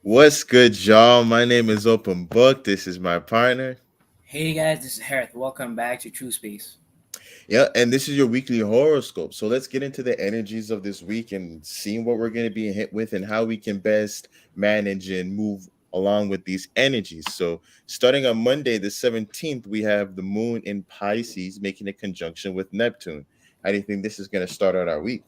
What's good, y'all? My name is Open Book. This is my partner. Hey guys, this is Harith. Welcome back to Truspace. Yeah, and this is your weekly horoscope. So let's get into the energies of this week and seeing what we're going to be hit with and how we can best manage and move along with these energies. So, starting on Monday, the 17th, we have the moon in Pisces making a conjunction with Neptune. How do you think this is going to start out our week?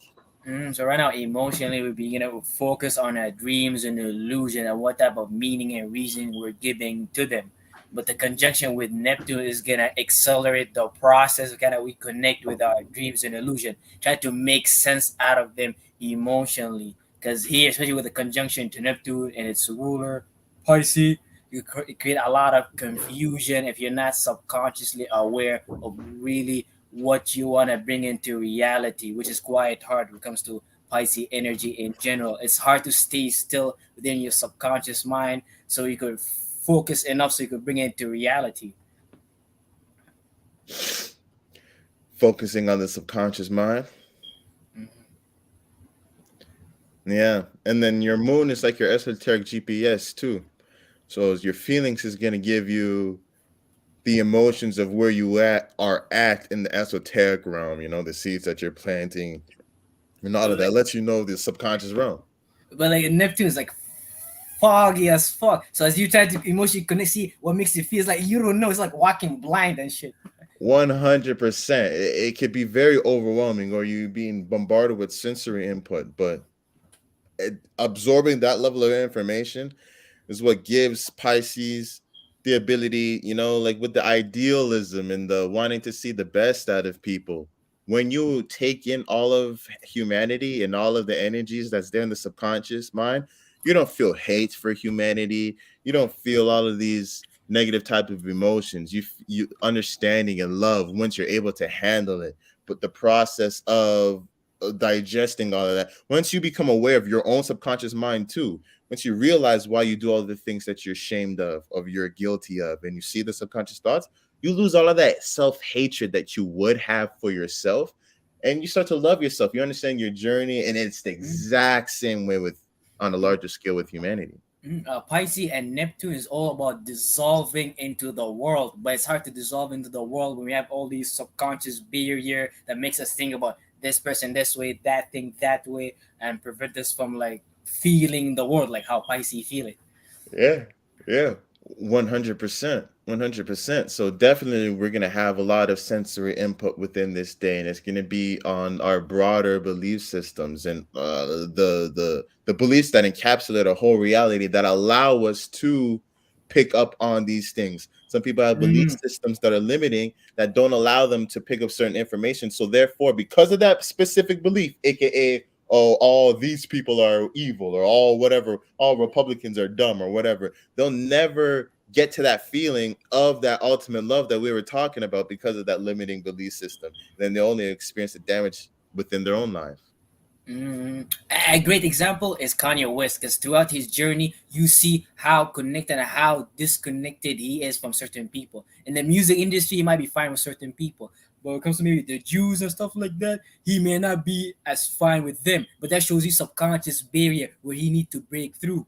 So right now, emotionally, we're beginning to focus on our dreams and illusion and what type of meaning and reason we're giving to them. But the conjunction with Neptune is gonna accelerate the process. Kind of we connect with our dreams and illusion, try to make sense out of them emotionally. Because here, especially with the conjunction to Neptune and its ruler Pisces, it create a lot of confusion if you're not subconsciously aware of really what you want to bring into reality, which is quite hard when it comes to Pisces energy in general. It's hard to stay still within your subconscious mind so you could focus enough so you could bring it into reality. Focusing on the subconscious mind. Yeah. And then your moon is like your esoteric GPS, too. So your feelings is going to give you the emotions of where you are at in the esoteric realm, the seeds that you're planting and all So of that like, lets you know the subconscious realm. but like Neptune is like foggy as fuck. So as you try to emotionally connect, see what makes you feel, it's like you don't know. It's like walking blind and shit. 100%. It could be very overwhelming or you being bombarded with sensory input, but absorbing that level of information is what gives Pisces the ability, like with the idealism and the wanting to see the best out of people. When you take in all of humanity and all of the energies that's there in the subconscious mind, you don't feel hate for humanity. You don't feel all of these negative type of emotions. You understanding and love once you're able to handle it. But the process of digesting all of that, once you become aware of your own subconscious mind too, once you realize why you do all the things that you're ashamed of you're guilty of, and you see the subconscious thoughts, you lose all of that self-hatred that you would have for yourself, and you start to love yourself. You understand your journey, and it's the exact same way with on a larger scale with humanity. Pisces and Neptune is all about dissolving into the world, but it's hard to dissolve into the world when we have all these subconscious barrier that makes us think about this person this way, that thing that way, and prevent us from like feeling the world like how Pisces feel it. Yeah, yeah, 100%, 100%. So definitely, we're gonna have a lot of sensory input within this day, and it's gonna be on our broader belief systems and the beliefs that encapsulate a whole reality that allow us to pick up on these things. Some people have belief Mm. systems that are limiting that don't allow them to pick up certain information. So therefore, because of that specific belief, aka oh, all these people are evil or all whatever, all Republicans are dumb or whatever. They'll never get to that feeling of that ultimate love that we were talking about because of that limiting belief system. Then they only experience the damage within their own life. Mm, a great example is Kanye West, because throughout his journey, you see how connected and how disconnected he is from certain people. In the music industry, he might be fine with certain people, but when it comes to maybe the Jews and stuff like that, he may not be as fine with them. But that shows you subconscious barrier where he need to break through.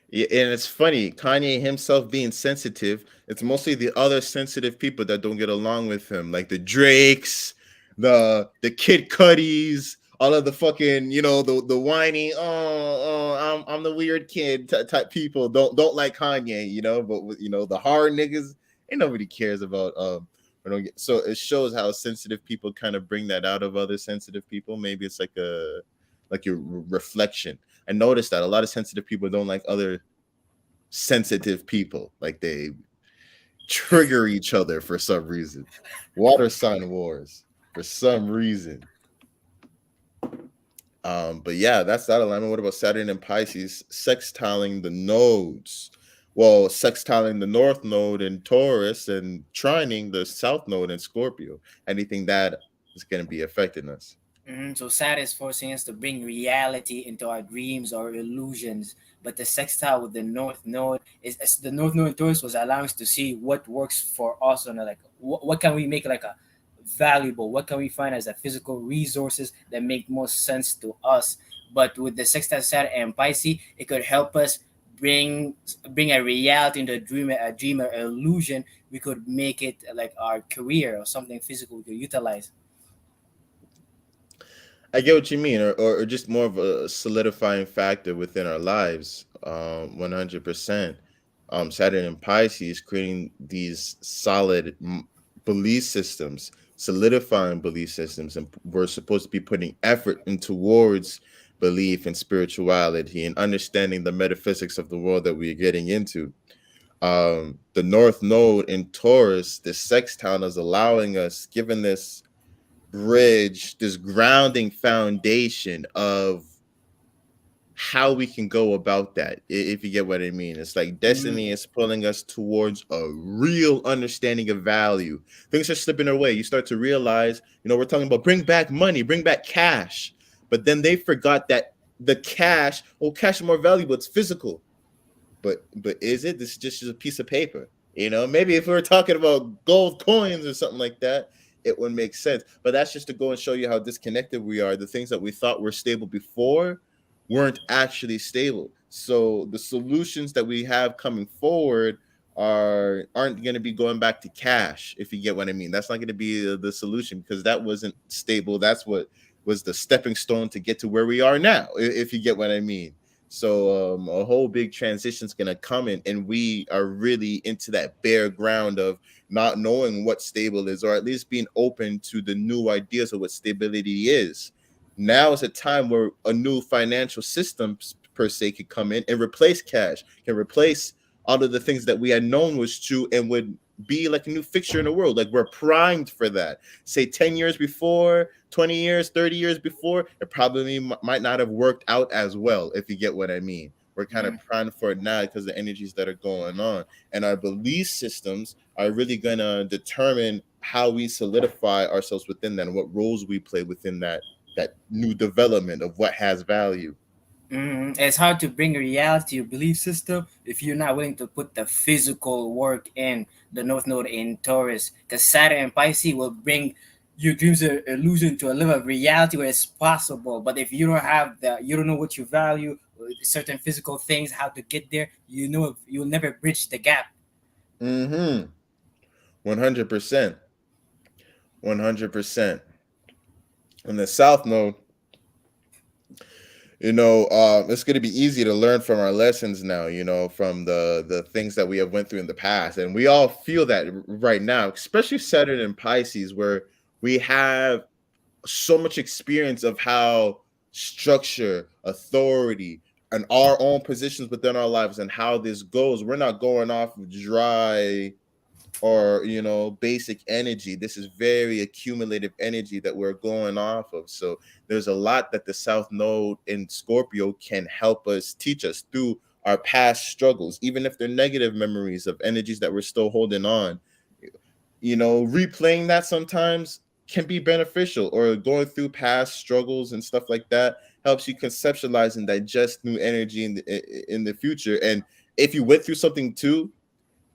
Yeah, and it's funny, Kanye himself being sensitive, it's mostly the other sensitive people that don't get along with him, like the Drakes, the Kid Cuddies, all of the fucking, the whiny, I'm the weird kid type people don't like Kanye, but the hard niggas, ain't nobody cares about or don't get, so it shows how sensitive people kind of bring that out of other sensitive people. Maybe it's like your reflection. I noticed that a lot of sensitive people don't like other sensitive people. Like they trigger each other for some reason. Water sign wars for some reason. But yeah, that's that alignment. What about Saturn and Pisces sextiling the nodes? Well, sextiling the North Node in Taurus and trining the South Node in Scorpio. Anything that is going to be affecting us. So sad is forcing us to bring reality into our dreams or illusions. But the sextile with the North Node is as the North Node in Taurus was allowing us to see what works for us and like what can we make like a valuable, what can we find as a physical resources that make most sense to us. But with the sextile Saturn and Pisces, it could help us bring bring a reality into a dream or illusion, we could make it like our career or something physical we could utilize. I get what you mean, or just more of a solidifying factor within our lives. 100%. Saturn and Pisces creating these solid belief systems, solidifying belief systems, and we're supposed to be putting effort in towards belief and spirituality and understanding the metaphysics of the world that we're getting into. The North Node in Taurus, this sextile is allowing us, given this bridge, this grounding foundation of how we can go about that, if you get what I mean. It's like destiny Mm, is pulling us towards a real understanding of value. Things are slipping away. You start to realize, we're talking about bring back money, bring back cash, but then they forgot that the cash, cash is more valuable, it's physical. But is it? This is just a piece of paper. Maybe if we were talking about gold coins or something like that, it would make sense. But that's just to go and show you how disconnected we are. The things that we thought were stable before weren't actually stable. So the solutions that we have coming forward aren't going to be going back to cash, if you get what I mean. That's not going to be the solution, because that wasn't stable. That's what was the stepping stone to get to where we are now, if you get what I mean. So a whole big transition is gonna come in, and we are really into that bare ground of not knowing what stable is, or at least being open to the new ideas of what stability is. Now is a time where a new financial system per se could come in and replace cash, can replace all of the things that we had known was true, and would be like a new fixture in the world. Like we're primed for that. Say 10 years before, 20 years, 30 years before, it probably might not have worked out as well, if you get what I mean. We're kind of mm. primed for it now because of the energies that are going on. And our belief systems are really going to determine how we solidify ourselves within that and what roles we play within that new development of what has value. It's hard to bring a reality to your belief system if you're not willing to put the physical work in the North Node in Taurus. Because Saturn and Pisces will bring your dreams or illusion to a level of reality where it's possible. But if you don't know what you value, certain physical things, how to get there, you'll never bridge the gap. Mm-hmm. 100%. 100%. In the South Node, it's going to be easy to learn from our lessons now, from the things that we have went through in the past, and we all feel that right now, especially Saturn and Pisces, where we have so much experience of how structure, authority, and our own positions within our lives and how this goes. We're not going off of dry or basic energy. This is very accumulative energy that we're going off of. So there's a lot that the South Node in Scorpio can help us, teach us through our past struggles, even if they're negative memories of energies that we're still holding on. Replaying that sometimes can be beneficial, or going through past struggles and stuff like that helps you conceptualize and digest new energy in the future. And if you went through something too,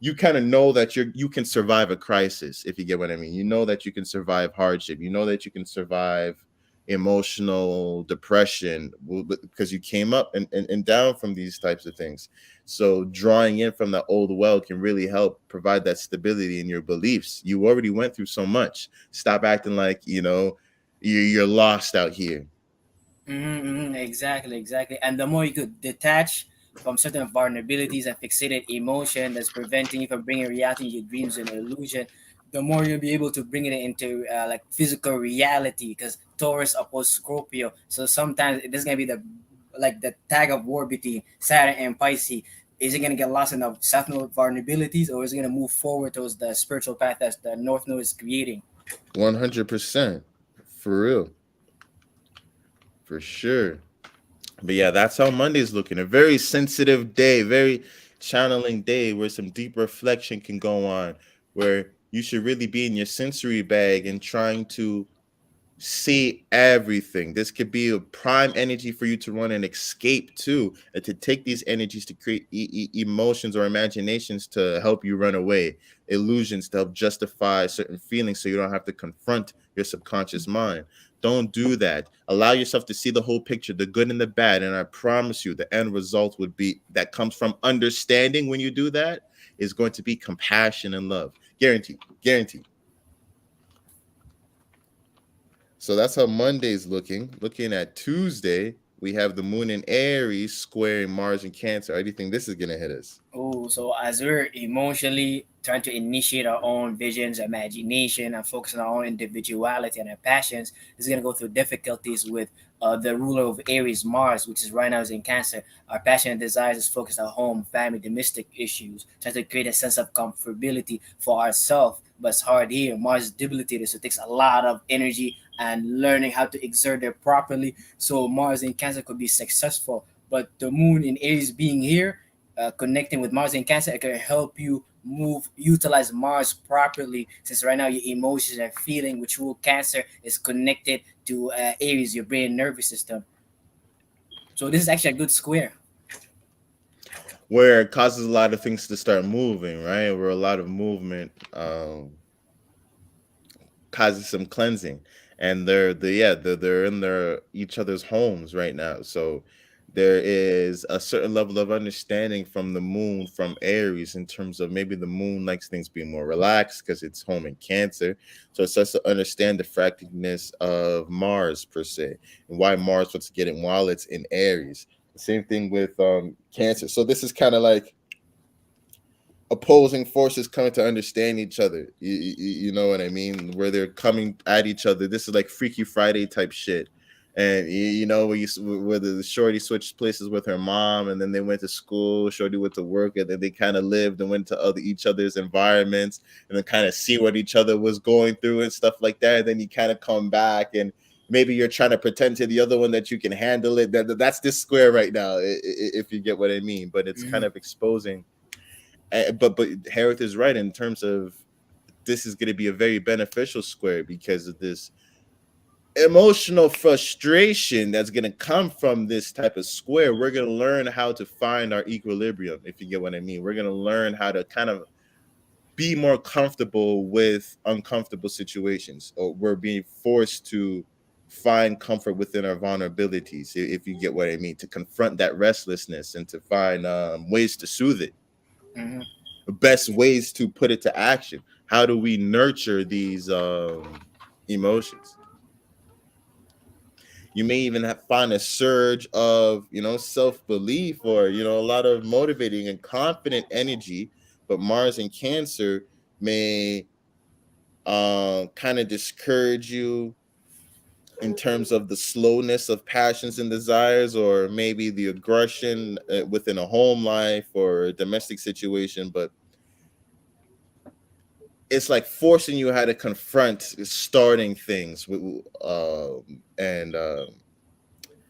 you kind of know that you can survive a crisis, if you get what I mean. You know that you can survive hardship. You know that you can survive emotional depression, because you came up and down from these types of things. So drawing in from that old well can really help provide that stability in your beliefs. You already went through so much. Stop acting like you're lost out here. Exactly, exactly. And the more you could detach from certain vulnerabilities and fixated emotion that's preventing you from bringing reality into your dreams and illusion, the more you'll be able to bring it into like physical reality. Because Taurus opposes Scorpio, so sometimes there's gonna be the tag of war between Saturn and Pisces. Is it gonna get lost in the South Node vulnerabilities, or is it gonna move forward towards the spiritual path that the North Node is creating? 100%. For real. For sure. But yeah, that's how Monday's looking. A very sensitive day, very channeling day where some deep reflection can go on, where you should really be in your sensory bag and trying to see everything. This could be a prime energy for you to run and escape too, and to take these energies to create emotions or imaginations to help you run away, illusions to help justify certain feelings so you don't have to confront your subconscious mind. Don't do that. Allow yourself to see the whole picture, the good and the bad. And I promise you, the end result would be that comes from understanding. When you do that, is going to be compassion and love. Guaranteed. Guaranteed. So that's how Monday's looking. Looking at Tuesday, we have the moon in Aries squaring Mars in Cancer. How do you think this is gonna hit us? Oh, so as we're emotionally trying to initiate our own visions, imagination, and focus on our own individuality and our passions, is going to go through difficulties with the ruler of Aries, Mars, which is right now is in Cancer. Our passion and desires is focused on home, family, domestic issues, trying to create a sense of comfortability for ourselves. But it's hard here. Mars is debilitated, so it takes a lot of energy and learning how to exert it properly. So Mars in Cancer could be successful, but the moon in Aries being here, connecting with Mars in Cancer, it can help you utilize Mars properly. Since right now your emotions and feeling, which rule Cancer, is connected to Aries, your brain nervous system. So this is actually a good square. Where it causes a lot of things to start moving, right? Where a lot of movement causes some cleansing, and they're in their each other's homes right now. So there is a certain level of understanding from the moon from Aries, in terms of maybe the moon likes things being more relaxed because it's home in Cancer. So it starts to understand the fractedness of Mars per se, and why Mars wants to get it while it's in Aries. The same thing with Cancer. So this is kind of like opposing forces coming to understand each other. You know what I mean? Where they're coming at each other. This is like Freaky Friday type shit. And you know, where the shorty switched places with her mom, and then they went to school. Shorty went to work, and then they kind of lived and went to each other's environments, and then kind of see what each other was going through and stuff like that. And then you kind of come back, and maybe you're trying to pretend to the other one that you can handle it. That's this square right now, if you get what I mean. But it's kind Mhm. of exposing. But Harith is right in terms of this is going to be a very beneficial square because of this emotional frustration that's going to come from this type of square. We're going to learn how to find our equilibrium, if you get what I mean. We're going to learn how to kind of be more comfortable with uncomfortable situations, or we're being forced to find comfort within our vulnerabilities, if you get what I mean, to confront that restlessness and to find ways to soothe it, Mhm. best ways to put it to action. How do we nurture these emotions? You may even find a surge of, self-belief, or a lot of motivating and confident energy. But Mars in Cancer may kind of discourage you in terms of the slowness of passions and desires, or maybe the aggression within a home life or a domestic situation. But it's like forcing you how to confront starting things with, and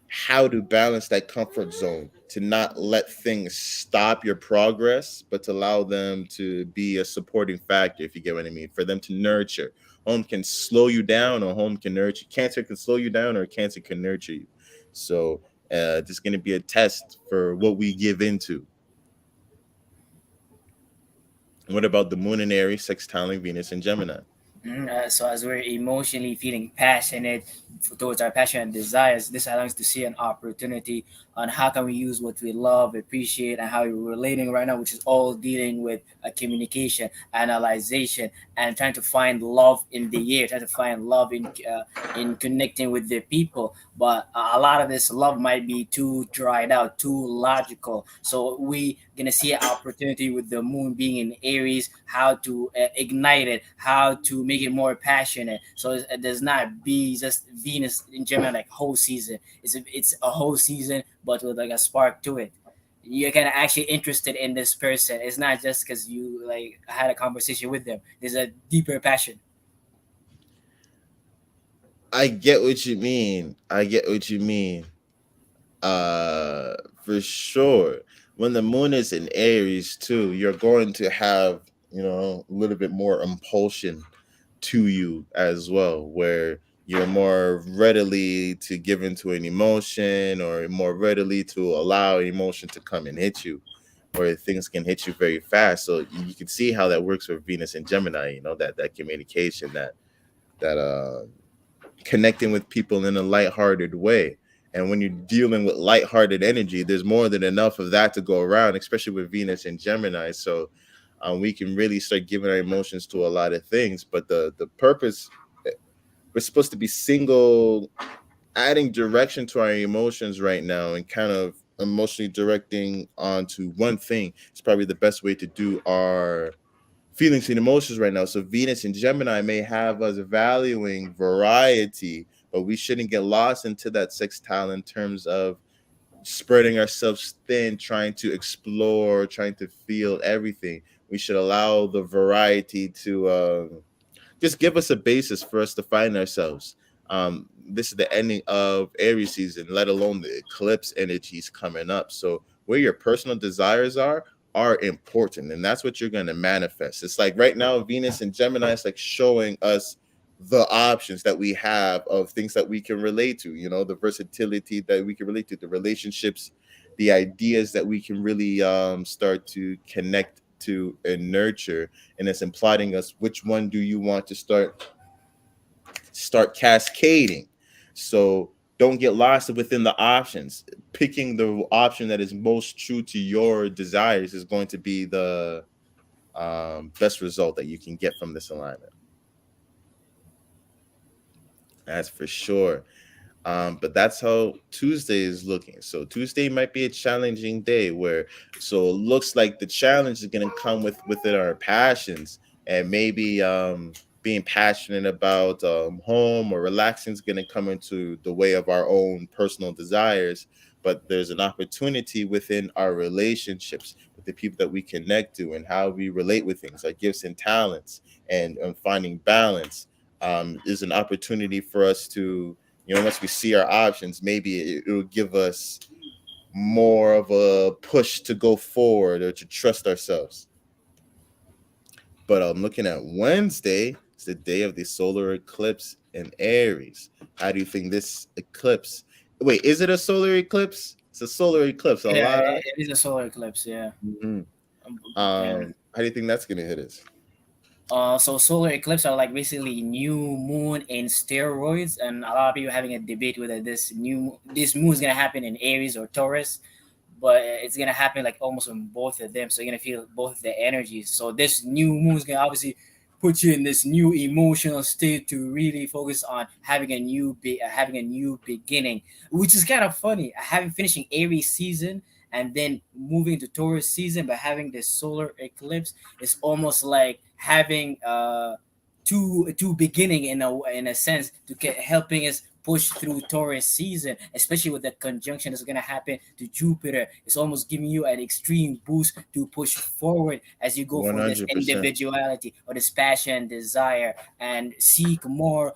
how to balance that comfort zone, to not let things stop your progress, but to allow them to be a supporting factor, if you get what I mean, for them to nurture. Home can slow you down, or home can nurture. Cancer can slow you down, or cancer can nurture you. So this is going to be a test for what we give into. What about the moon in Aries sextiling Venus in Gemini? So as we're emotionally feeling passionate towards our passion and desires, this allows us to see an opportunity on how can we use what we love, appreciate, and how we're relating right now, which is all dealing with communication, analyzation, and trying to find love in the year, trying to find love in connecting with the people. But a lot of this love might be too dried out, too logical. So we gonna see an opportunity with the moon being in Aries, how to ignite it, how to make it more passionate. So it does not be just Venus in Gemini like whole season. It's a whole season, but with like a spark to it. You're kind of actually interested in this person. It's not just because you like had a conversation with them. There's a deeper passion. I get what you mean. I get what you mean. Uh, for sure. When the moon is in Aries too, you're going to have, a little bit more impulsion to you as well, where you're more readily to give into an emotion, or more readily to allow emotion to come and hit you, where things can hit you very fast. So you can see how that works with Venus and Gemini, that communication, that connecting with people in a lighthearted way. And when you're dealing with lighthearted energy, there's more than enough of that to go around, especially with Venus and Gemini. So we can really start giving our emotions to a lot of things. But the purpose, we're supposed to be single, adding direction to our emotions right now, and kind of emotionally directing onto one thing. It's probably the best way to do our feelings and emotions right now. So Venus and Gemini may have us valuing variety, but we shouldn't get lost into that sextile in terms of spreading ourselves thin, trying to explore, trying to feel everything. We should allow the variety to just give us a basis for us to find ourselves. This is the ending of Aries season, let alone the eclipse energies coming up. So where your personal desires are important, and that's what you're going to manifest. It's like right now, Venus and Gemini is like showing us the options that we have of things that we can relate to. You know, the versatility that we can relate to, the relationships, the ideas that we can really start to connect to and nurture, and it's implying us which one do you want to start cascading. So don't get lost within the options. Picking the option that is most true to your desires is going to be the best result that you can get from this alignment. That's for sure. But that's how Tuesday is looking. So Tuesday might be a challenging day where, so it looks like the challenge is going to come within our passions, and maybe being passionate about home or relaxing is going to come into the way of our own personal desires. But there's an opportunity within our relationships with the people that we connect to and how we relate with things, our gifts and talents, and finding balance is an opportunity for us to, once we see our options, maybe it will give us more of a push to go forward or to trust ourselves. But I'm looking at Wednesday. It's the day of the solar eclipse in Aries. How do you think this eclipse? Wait, is it a solar eclipse? It's a solar eclipse. A Yeah, lot. it is a solar eclipse. Yeah. Mhm. Yeah. How do you think that's gonna hit us? So solar eclipse are like basically new moon in steroids, and a lot of people having a debate whether this moon is gonna happen in Aries or Taurus, but it's gonna happen like almost on both of them. So you're gonna feel both the energies. So this new moon is gonna obviously put you in this new emotional state to really focus on having a new beginning, which is kind of funny. Having finishing Aries season and then moving to Taurus season, but having this solar eclipse is almost like having two beginning in a sense to get helping us push through Taurus season, especially with the conjunction that's going to happen to Jupiter. It's almost giving you an extreme boost to push forward as you go One for this hundred percent. individuality or this passion, desire, and seek more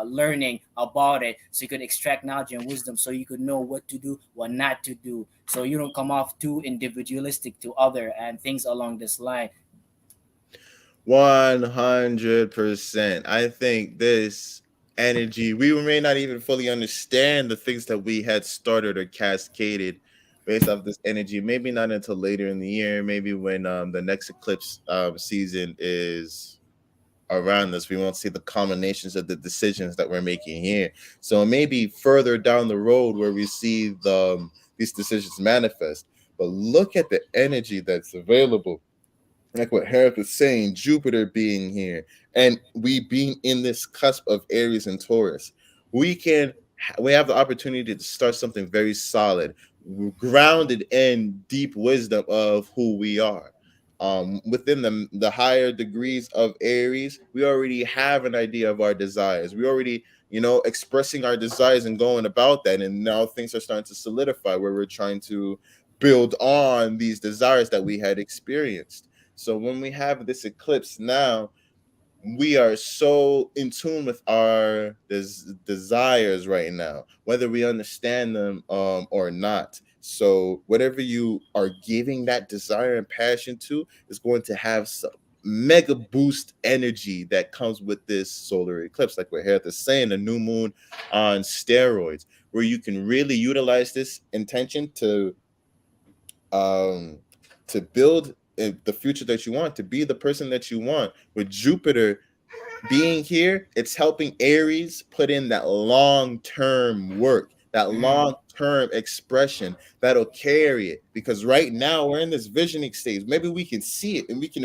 learning about it so you could extract knowledge and wisdom so you could know what to do, what not to do. So you don't come off too individualistic to other and things along this line. 100%. I think this energy, we may not even fully understand the things that we had started or cascaded based off this energy. Maybe not until later in the year. Maybe when the next eclipse season is around us, we won't see the culminations of the decisions that we're making here. So maybe further down the road where we see these decisions manifest. But look at the energy that's available, like what Harith is saying, Jupiter being here, and we being in this cusp of Aries and Taurus, we have the opportunity to start something very solid, grounded in deep wisdom of who we are. Within the higher degrees of Aries, we already have an idea of our desires. We already, expressing our desires and going about that. And now things are starting to solidify where we're trying to build on these desires that we had experienced. So when we have this eclipse now, we are so in tune with our desires right now, whether we understand them or not. So whatever you are giving that desire and passion to is going to have some mega boost energy that comes with this solar eclipse, like what Harith is saying, a new moon on steroids, where you can really utilize this intention um to build the future that you want, to be the person that you want. With Jupiter Being here, it's helping Aries put in that long-term work, that Mm, long-term expression that'll carry it. Because right now we're in this visioning stage. Maybe we can see it and we can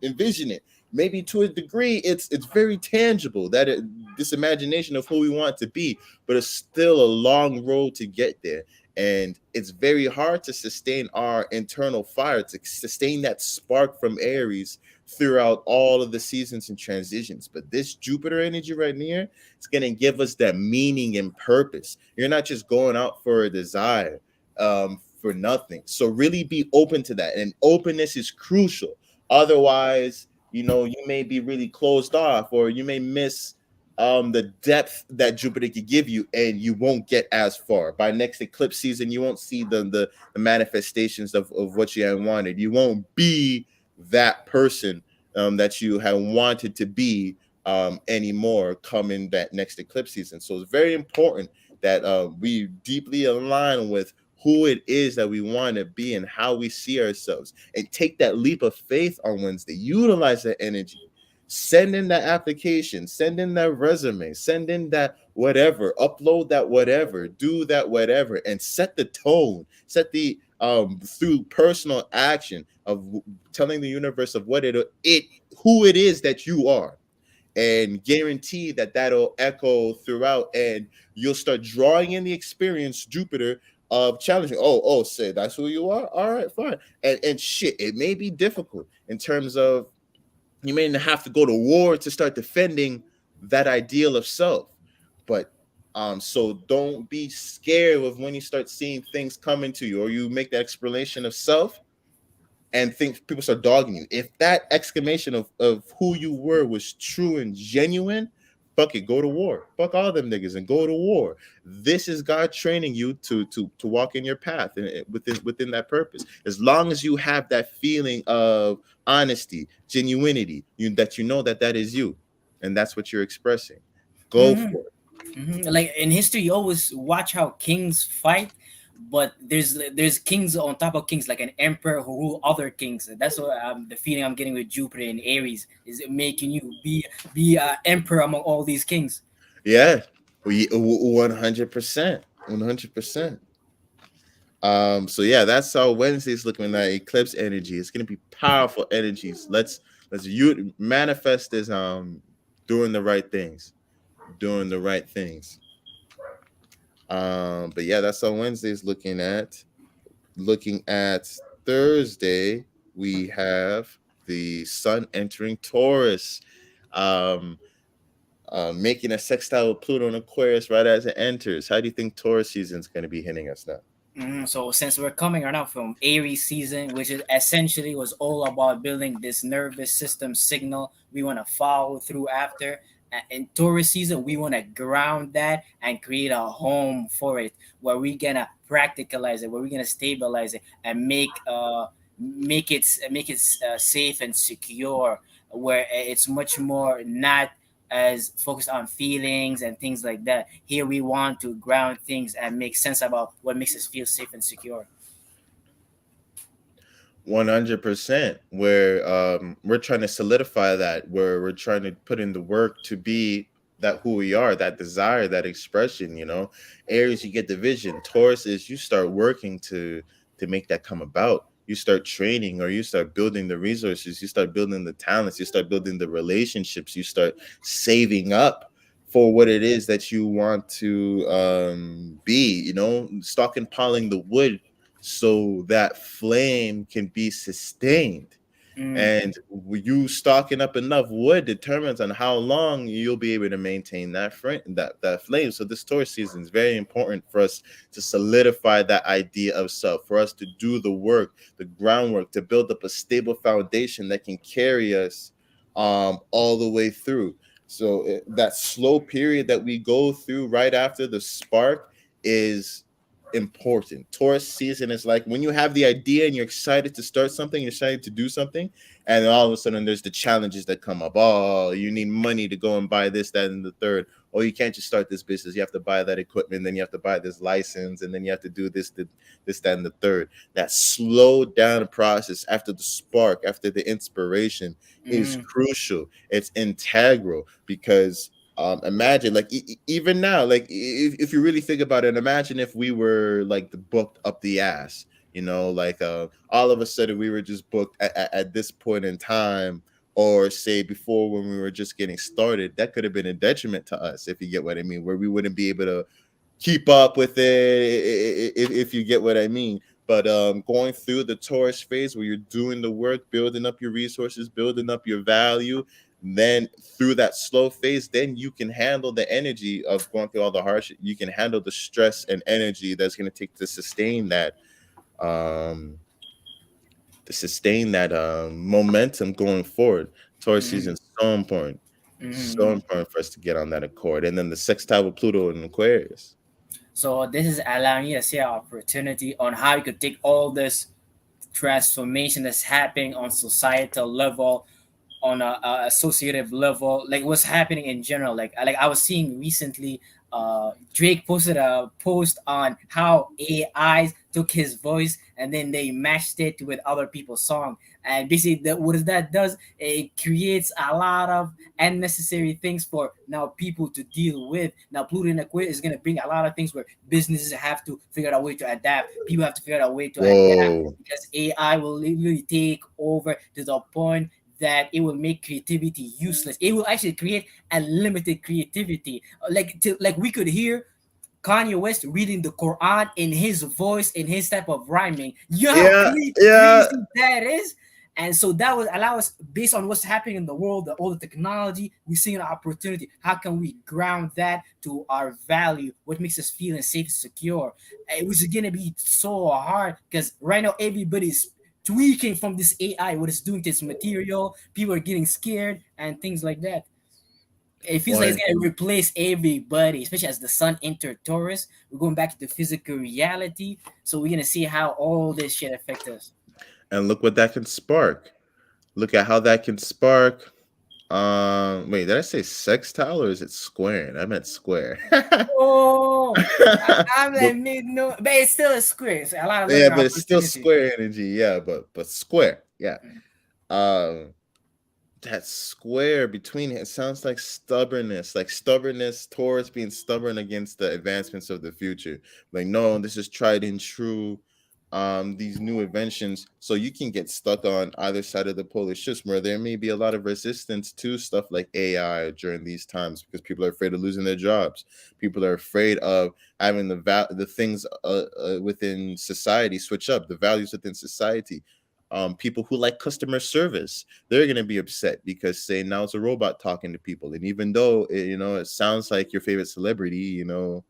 envision it. Maybe to a degree, it's very tangible that this imagination of who we want to be, but it's still a long road to get there. And it's very hard to sustain our internal fire, to sustain that spark from Aries throughout all of the seasons and transitions. But this Jupiter energy right here, it's going to give us that meaning and purpose. You're not just going out for a desire, for nothing. So really be open to that. And openness is crucial. Otherwise, you may be really closed off, or you may miss the depth that Jupiter could give you, and you won't get as far. By next eclipse season, you won't see the manifestations of what you had wanted. You won't be that person that you have wanted to be anymore coming that next eclipse season. So it's very important that we deeply align with who it is that we want to be and how we see ourselves, and take that leap of faith on Wednesday. Utilize that energy. Send in that application, send in that resume, send in that whatever, upload that whatever, do that whatever, and set the tone, set the through personal action of telling the universe of what it who it is that you are, and guarantee that that'll echo throughout, and you'll start drawing in the experience, Jupiter, of challenging. Say that's who you are. All right, fine. And shit, it may be difficult in terms of you may have to go to war to start defending that ideal of self. But so don't be scared of when you start seeing things coming to you, or you make that explanation of self and think people start dogging you. If that exclamation of who you were was true and genuine, fuck it, go to war. Fuck all them niggas and go to war. This is God training you to walk in your path and within that purpose. As long as you have that feeling of honesty, genuinity, that you know that is you, and that's what you're expressing. Go mm-hmm. for it. Like in history, you always watch how kings fight, but there's kings on top of kings, like an emperor who rule other kings. That's what the feeling I'm getting with Jupiter in Aries is it making you be emperor among all these kings. Yeah, 100%, 100%. So yeah, that's how Wednesday's looking at eclipse energy. It's gonna be powerful energies. Let's you manifest this doing the right things. Doing the right things. But yeah, that's how Wednesday's looking at. Looking at Thursday, we have the sun entering Taurus. Um Making a sextile with Pluto and Aquarius right as it enters. How do you think Taurus season is going to be hitting us now? So since we're coming right now from Aries season, which is essentially was all about building this nervous system signal we want to follow through after. In Taurus season, we want to ground that and create a home for it, where we're gonna practicalize it, where we're gonna stabilize it, and make it safe and secure, where it's much more not as focused on feelings and things like that. Here we want to ground things and make sense about what makes us feel safe and secure. 100%. Where we're trying to solidify that, where we're trying to put in the work to be that who we are, that desire, that expression. Aries, you get the vision. Taurus is you start working to make that come about. You start training, or you start building the resources, you start building the talents, you start building the relationships, you start saving up for what it is that you want to be, stockpiling the wood so that flame can be sustained. Mm. And you stocking up enough wood determines on how long you'll be able to maintain that flame. So this Taurus season is very important for us to solidify that idea of self, for us to do the work, the groundwork, to build up a stable foundation that can carry us all the way through. So that slow period that we go through right after the spark is important. Taurus season is like when you have the idea and you're excited to start something, you're excited to do something, and then all of a sudden there's the challenges that come up. Oh, you need money to go and buy this, that, and the third. oh, you can't just start this business. You have to buy that equipment, then you have to buy this license, and then you have to do this, that, and the third. That slow down process after the spark, after the inspiration is Mm, crucial. It's integral because imagine like even now, like if you really think about it, imagine if we were like the booked up the ass, like all of a sudden we were just booked at this point in time, or say before when we were just getting started. That could have been a detriment to us, if you get what I mean, where we wouldn't be able to keep up with it, if you get what I mean. But going through the Taurus phase where you're doing the work, building up your resources, building up your value, then through that slow phase, then you can handle the energy of going through all the hardship. You can handle the stress and energy that's going to take to um sustain that momentum going forward. Taurus mm, season is so important, so mm. important for us to get on that accord. And then the sextile with Pluto and Aquarius. So this is allowing you to see an opportunity on how you could take all this transformation that's happening on societal level, on a associative level, like what's happening in general. Like I was seeing recently, Drake posted a post on how AI took his voice and then they matched it with other people's song. And basically, what that does, it creates a lot of unnecessary things for now people to deal with. Now, Pluto and Aquarius is going to bring a lot of things where businesses have to figure out a way to adapt. People have to figure out a way to adapt Whoa. because AI will literally take over to the point that it will make creativity useless. It will actually create unlimited creativity. Like we could hear Kanye West reading the Quran in his voice, in his type of rhyming. You know how Yeah, yeah. crazy that is? And so that would allow us, based on what's happening in the world, all the technology, we see an opportunity. How can we ground that to our value? What makes us feel safe and secure? It was gonna be so hard because right now everybody's tweaking from this AI, what it's doing to its material. People are getting scared and things like that. It feels like it's One. gonna replace everybody, especially as the sun entered Taurus. We're going back to the physical reality, so we're gonna see how all this shit affect us. And look what that can spark. Look at how that can spark. Wait, did I say sextile or is it square? I meant square. Oh, I'm But like mid no, but it's still a square. It's a lot of yeah, learning but it's still opportunity. square energy. Yeah, but square. Yeah. Um, that square between it sounds like stubbornness towards being stubborn against the advancements of the future. Like, no, this is tried and true. These new inventions, so you can get stuck on either side of the polar system where there may be a lot of resistance to stuff like AI during these times because people are afraid of losing their jobs. People are afraid of having the things within society switch up, the values within society. People who like customer service, they're going to be upset because say now it's a robot talking to people, and even though it sounds like your favorite celebrity, or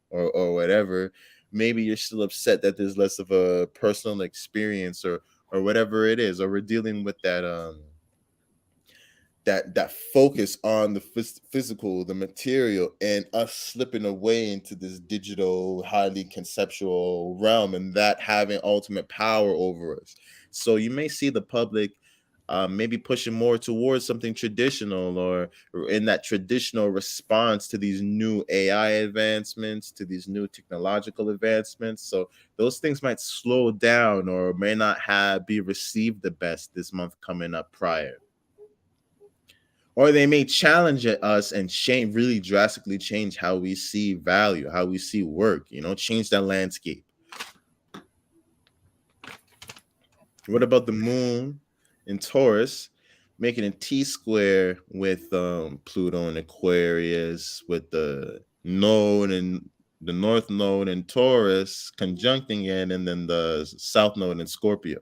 whatever, maybe you're still upset that there's less of a personal experience, or whatever it is, or we're dealing with that focus on the physical, the material, and us slipping away into this digital, highly conceptual realm, and that having ultimate power over us. So you may see the public maybe pushing more towards something traditional, or in that traditional response to these new AI advancements, to these new technological advancements. So those things might slow down or may not have be received the best this month coming up prior, or they may challenge us and change, really drastically change how we see value, how we see work, change that landscape. What about the moon in Taurus, making a T square with Pluto and Aquarius, with the node and the north node in Taurus conjuncting it, and then the south node in Scorpio.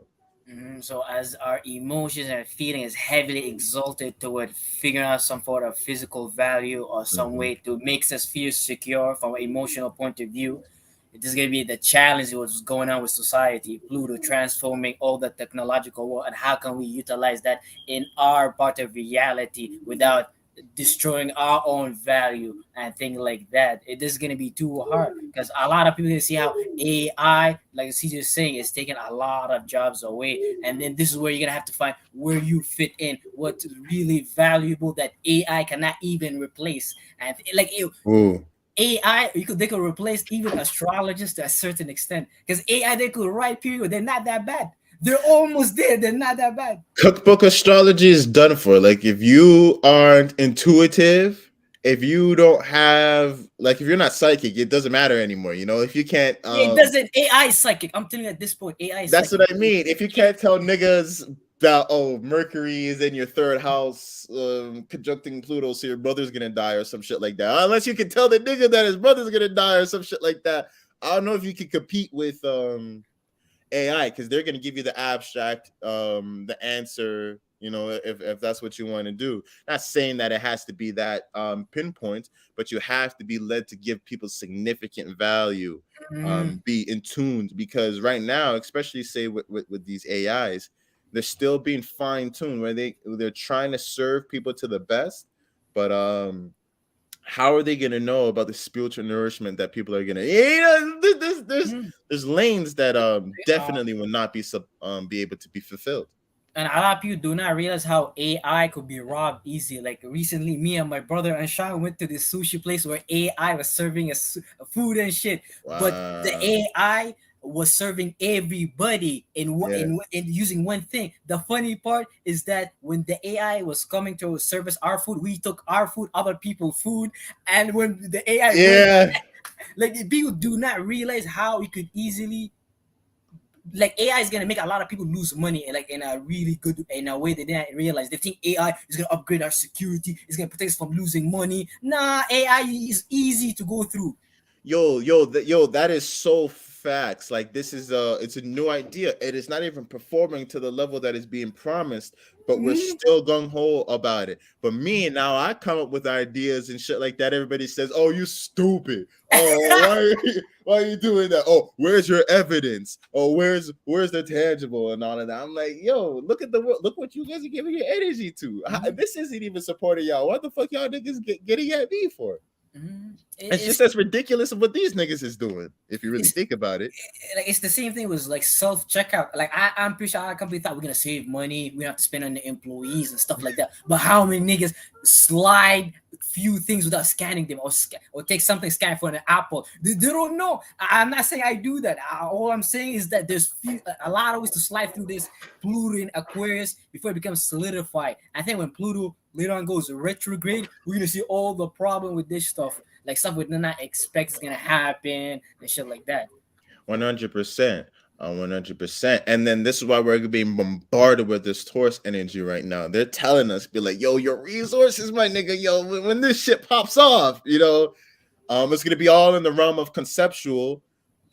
So as our emotions and feeling is heavily exalted toward figuring out some sort of physical value or some Hmm. way to make us feel secure from an emotional point of view, it is going to be the challenge of what's going on with society, Pluto transforming all the technological world, and how can we utilize that in our part of reality without destroying our own value and things like that. It is gonna be too hard because a lot of people can see how AI, like CJ is saying, is taking a lot of jobs away, and then this is where you're gonna have to find where you fit in, what's really valuable that AI cannot even replace, and like Ooh. AI, they could replace even astrologists to a certain extent because AI they could write period. They're not that bad. They're almost there. They're not that bad. Cookbook astrology is done for. Like if you aren't intuitive, if you don't have like if you're not psychic, it doesn't matter anymore. You know, if you can't Yeah, it doesn't. AI is psychic. I'm telling you at this point, AI is that's psychic. what I mean. If you can't tell niggas that oh Mercury is in your third house, conjuncting Pluto, so your brother's gonna die or some shit like that. Unless you can tell the nigga that his brother's gonna die or some shit like that. I don't know if you can compete with AI because they're gonna give you the abstract, the answer. You know, if that's what you want to do. Not saying that it has to be that pinpoint, but you have to be led to give people significant value, Mm, be in tuned because right now, especially say with these AIs, they're still being fine tuned where they're trying to serve people to the best, but how are they going to know about the spiritual nourishment that people are going to mm. there's lanes that Uh, definitely will not be able to be fulfilled. and a lot of people do not realize how AI could be robbed easy. Like recently, me and my brother and Sean went to this sushi place where AI was serving us food and shit, but the Wow. AI was serving everybody Yeah. in using one thing. The funny part is that when the AI was coming to service our food, we took our food, other people's food, and when the AI went, Yeah. like people do not realize how it could easily, like AI is gonna make a lot of people lose money, like in a really good in a way they didn't realize. They think AI is gonna upgrade our security, it's gonna protect us from losing money. Nah, AI is easy to go through. Yo, that is so facts. Like this is it's a new idea. It is not even performing to the level that is being promised, but we're Mm, still gung ho about it. But me now, I come up with ideas and shit like that. Everybody says, "Oh, you stupid. Oh, why are you doing that? Oh, where's your evidence? Oh, where's the tangible and all of that?" I'm like, yo, look at the world. Look what you guys are giving your energy to. mm, This isn't even supporting y'all. What the fuck y'all niggas getting at me for? mm. It's just as ridiculous of what these niggas is doing, if you really It's think about it. like it's the same thing with like self checkout. Like I'm pretty sure our company thought we're gonna save money, we don't have to spend on the employees and stuff like that. But how many niggas slide few things without scanning them, or or take something scanned for an Apple? They don't know. I'm not saying I do that. All I'm saying is that there's a lot of ways to slide through this Pluto in Aquarius before it becomes solidified. I think when Pluto later on goes retrograde, we're gonna see all the problem with this stuff, like stuff we did not expect is gonna happen and shit like that. 100%. 100%. And then this is why we're being bombarded with this Taurus energy right now. They're telling us, be like, yo, your resources, my nigga, yo, when this shit pops off, it's gonna be all in the realm of conceptual,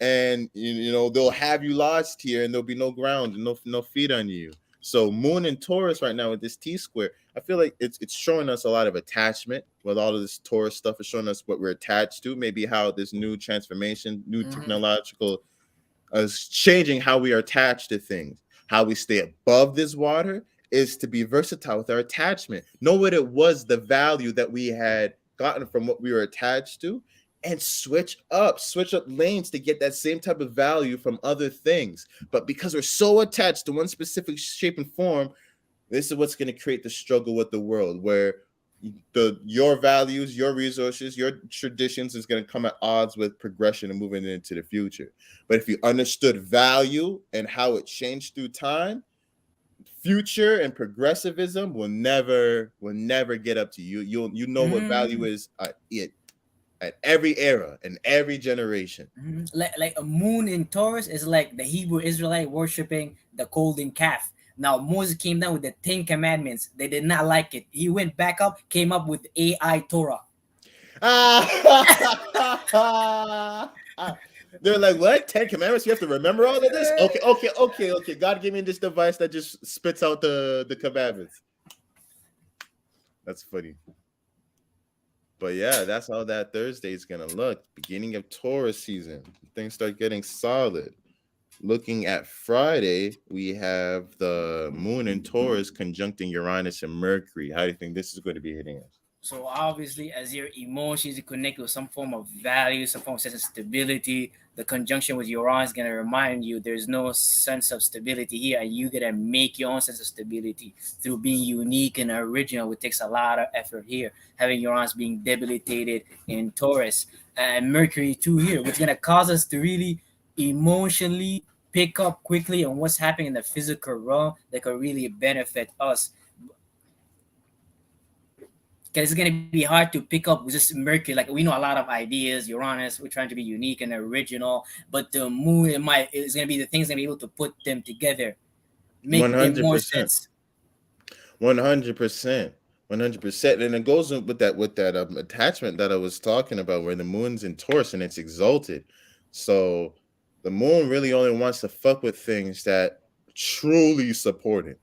and they'll have you lodged here, and there'll be no ground and no feet on you. So Moon and Taurus right now with this T square, I feel like it's showing us a lot of attachment with all of this Taurus stuff. Is showing us what we're attached to, maybe how this new transformation, new Mhm. technological is changing how we are attached to things. How we stay above this water is to be versatile with our attachment. Know what it was, the value that we had gotten from what we were attached to, and switch up lanes to get that same type of value from other things. But because we're so attached to one specific shape and form, this is what's going to create the struggle with the world, where your values, your resources, your traditions is going to come at odds with progression and moving into the future. But if you understood value and how it changed through time, future and progressivism will never get up to you. You know what value Mhm. is at every era and every generation. Mhm. Like a moon in Taurus is like the Hebrew Israelite worshiping the golden calf. Now Moses came down with the Ten Commandments. They did not like it. He went back up, came up with AI Torah. They're like, what? 10 Commandments? You have to remember all of this? Okay. God gave me this device that just spits out the commandments. That's funny. But yeah, that's how that Thursday is gonna look. Beginning of Taurus season. Things start getting solid. Looking at Friday, we have the moon in Taurus conjuncting Uranus and Mercury. How do you think this is going to be hitting us? So obviously, as your emotions connect with some form of value, some form of sense of stability, the conjunction with Uranus is gonna remind you there's no sense of stability here, and you gotta make your own sense of stability through being unique and original, which takes a lot of effort here. Having Uranus being debilitated in Taurus and Mercury too here, which is gonna cause us to really emotionally pick up quickly on what's happening in the physical realm that could really benefit us, because it's gonna be hard to pick up with just Mercury. Like, we know a lot of ideas, Uranus. We're trying to be unique and original, but the moon, it might is gonna be the things gonna be able to put them together, One make them hundred more percent. sense. 100%. 100%. And it goes with that attachment that I was talking about, where the moon's in Taurus and it's exalted. So the moon really only wants to fuck with things that truly support it.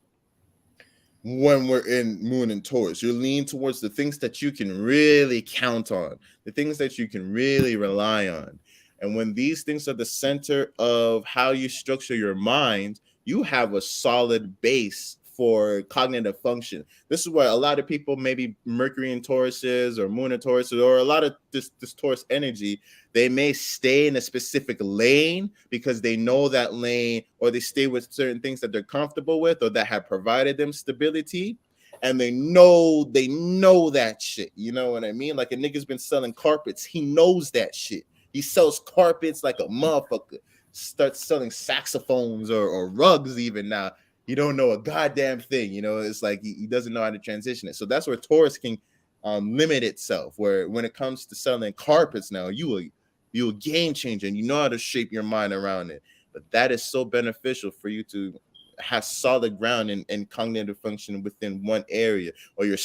When we're in moon and Taurus, you lean towards the things that you can really count on, the things that you can really rely on. And when these things are the center of how you structure your mind, you have a solid base for cognitive function. This is why a lot of people, maybe Mercury in Tauruses or Moon in Tauruses, or a lot of this Taurus energy, they may stay in a specific lane because they know that lane, or they stay with certain things that they're comfortable with or that have provided them stability, and they know that shit. You know what I mean? Like, a nigga's been selling carpets, he knows that shit. He sells carpets like a motherfucker. Starts selling saxophones or rugs even now. He don't know a goddamn thing. It's like he doesn't know how to transition it. So that's where Taurus can limit itself. Where when it comes to selling carpets now, you a game changer and you know how to shape your mind around it. But that is so beneficial for you to have solid ground and cognitive function within one area, or you're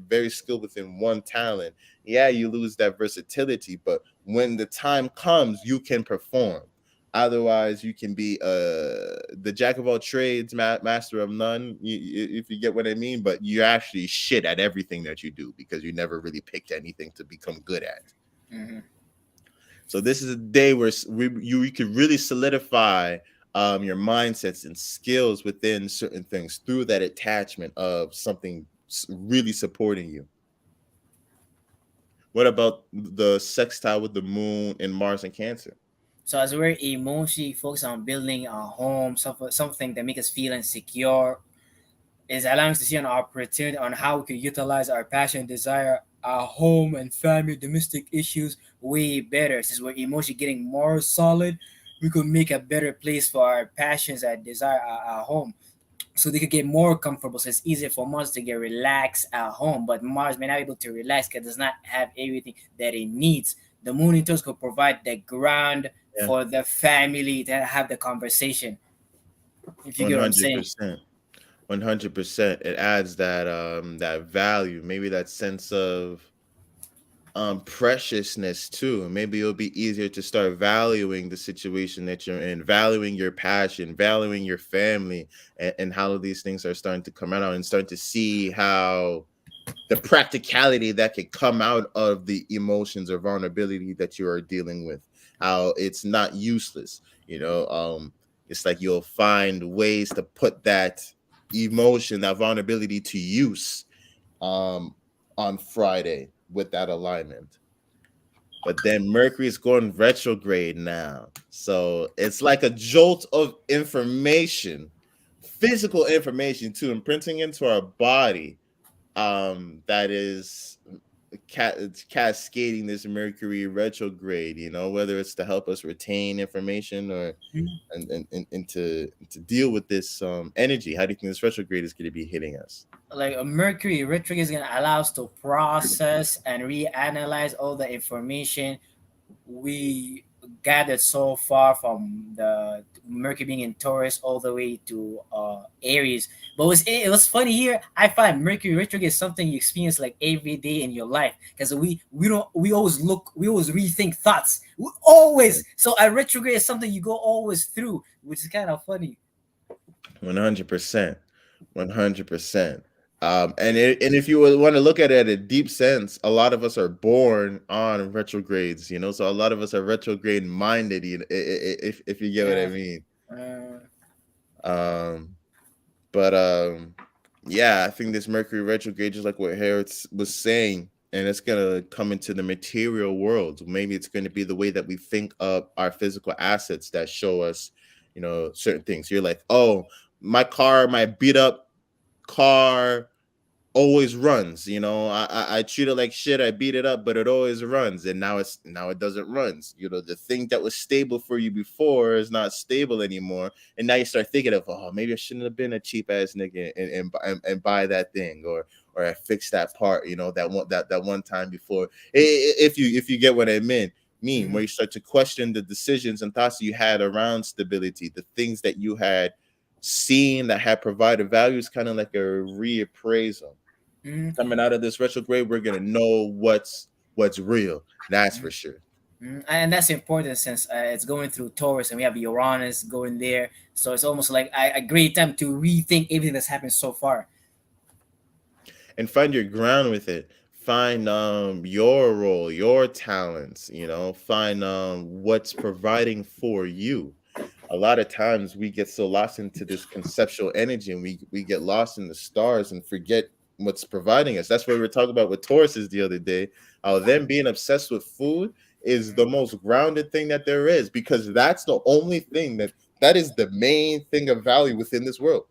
very skilled within one talent. Yeah, you lose that versatility, but when the time comes, you can perform. Otherwise, you can be the jack of all trades, master of none. If you get what I mean, but you're actually shit at everything that you do because you never really picked anything to become good at. Hmm. So this is a day where you could really solidify your mindsets and skills within certain things through that attachment of something really supporting you. What about the sextile with the moon and Mars and Cancer? So as we're emotionally focused on building a home, something that makes us feel insecure, is allowing us to see an opportunity on how we can utilize our passion and desire, our home and family domestic issues way better. Since we're emotionally getting more solid, we could make a better place for our passions and desire, our home, so they could get more comfortable. So it's easier for Mars to get relaxed at home, but Mars may not be able to relax because it does not have everything that it needs. The moon in Taurus could provide the ground Yeah, for the family to have the conversation, if you one get what I'm hundred saying. percent. 100%. It adds that value, maybe that sense of preciousness too. Maybe it'll be easier to start valuing the situation that you're in, valuing your passion, valuing your family, and how these things are starting to come out, and starting to see how the practicality that could come out of the emotions or vulnerability that you are dealing with, how it's not useless. It's like you'll find ways to put that emotion, that vulnerability to use um on Friday with that alignment. But then Mercury is going retrograde now. So it's like a jolt of information, physical information too, imprinting into our body, that is it's cascading this Mercury retrograde, whether it's to help us retain information or and to deal with this energy. How do you think this retrograde is going to be hitting us? Like a Mercury retrograde is gonna allow us to process and reanalyze all the information we gathered so far from the Mercury being in Taurus all the way to Aries. But it was funny here. I find Mercury retrograde is something you experience like every day in your life, because we always rethink thoughts. We always, so a retrograde is something you go always through, which is kind of funny. 100%. 100%. And if you want to look at it at a deep sense, a lot of us are born on retrogrades, so a lot of us are retrograde minded, if you get what I Yeah. mean. Uh, Um, but Yeah, I think this Mercury retrograde, just like what Harris was saying, and it's gonna come into the material world. Maybe it's going to be the way that we think of our physical assets that show us, certain things. You're like, oh, my car, my beat up car always runs. I treat it like shit. I beat it up, but it always runs. And now it doesn't run. The thing that was stable for you before is not stable anymore. And now you start thinking of, oh, maybe I shouldn't have been a cheap ass nigga and buy that thing, or I fix that part. That one time before. If you get what I mean, where Mhm. you start to question the decisions and thoughts you had around stability, the things that you had seen that had provided value, is kind of like a reappraisal. Mhm. Coming out of this retrograde, we're gonna know what's real. That's for sure. And that's important since it's going through Taurus and we have Uranus going there. So it's almost like a great time to rethink everything that's happened so far. And find your ground with it. Find your role, your talents. Find what's providing for you. A lot of times we get so lost into this conceptual energy, and we get lost in the stars and forget what's providing us. That's what we were talking about with Tauruses the other day. Them being obsessed with food is the most grounded thing that there is, because that's the only thing that is the main thing of value within this world.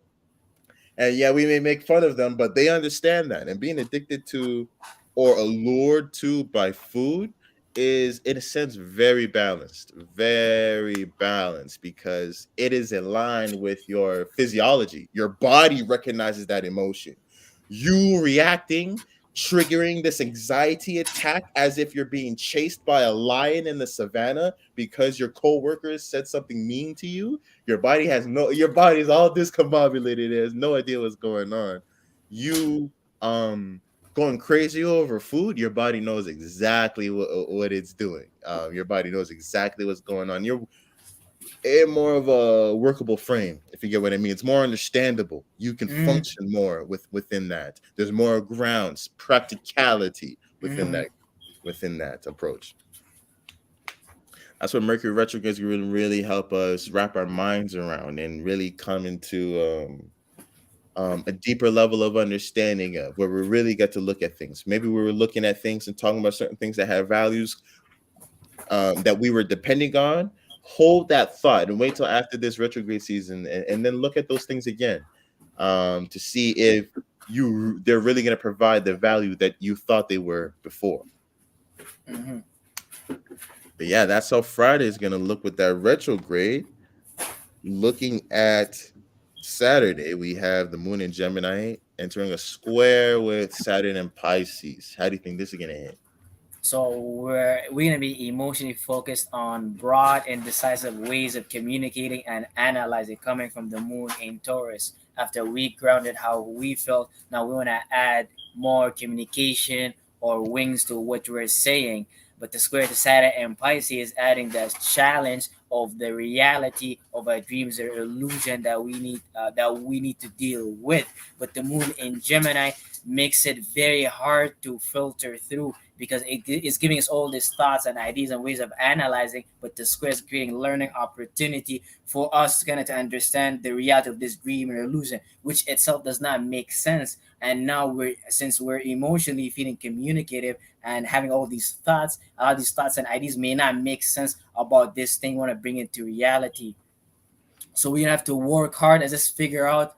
And yeah, we may make fun of them, but they understand that. And being addicted to or allured to by food is, in a sense, very balanced, because it is in line with your physiology. Your body recognizes that emotion. You reacting, triggering this anxiety attack as if you're being chased by a lion in the savannah because your coworkers said something mean to you. Your body's all discombobulated. It has no idea what's going on. You going crazy over food, your body knows exactly what it's doing. Your body knows exactly what's going on. You're in more of a workable frame, if you get what I mean. It's more understandable. You can Mm-hmm. function more within that. There's more grounds, practicality Mm-hmm. within that approach. That's what Mercury retrogrades really help us wrap our minds around and really come into a deeper level of understanding of where we really get to look at things. Maybe we were looking at things and talking about certain things that have values that we were depending on. Hold that thought and wait till after this retrograde season, and then look at those things again, to see if they're really going to provide the value that you thought they were before. Mm-hmm. But yeah, that's how Friday is going to look with that retrograde. Looking at Saturday, we have the moon in Gemini entering a square with Saturn and Pisces. How do you think this is going to end? So we're gonna be emotionally focused on broad and decisive ways of communicating and analyzing coming from the moon in Taurus. After we grounded how we felt, now we wanna add more communication or wings to what we're saying. But the square to Saturn and Pisces is adding the challenge of the reality of our dreams or illusion that we need to deal with. But the moon in Gemini makes it very hard to filter through because it is giving us all these thoughts and ideas and ways of analyzing, but the square is creating learning opportunity for us kind of to understand the reality of this dream or illusion, which itself does not make sense. And now since we're emotionally feeling communicative and having all these thoughts, a lot of these thoughts and ideas may not make sense about this thing. We want to bring it to reality. So we have to work hard and just figure out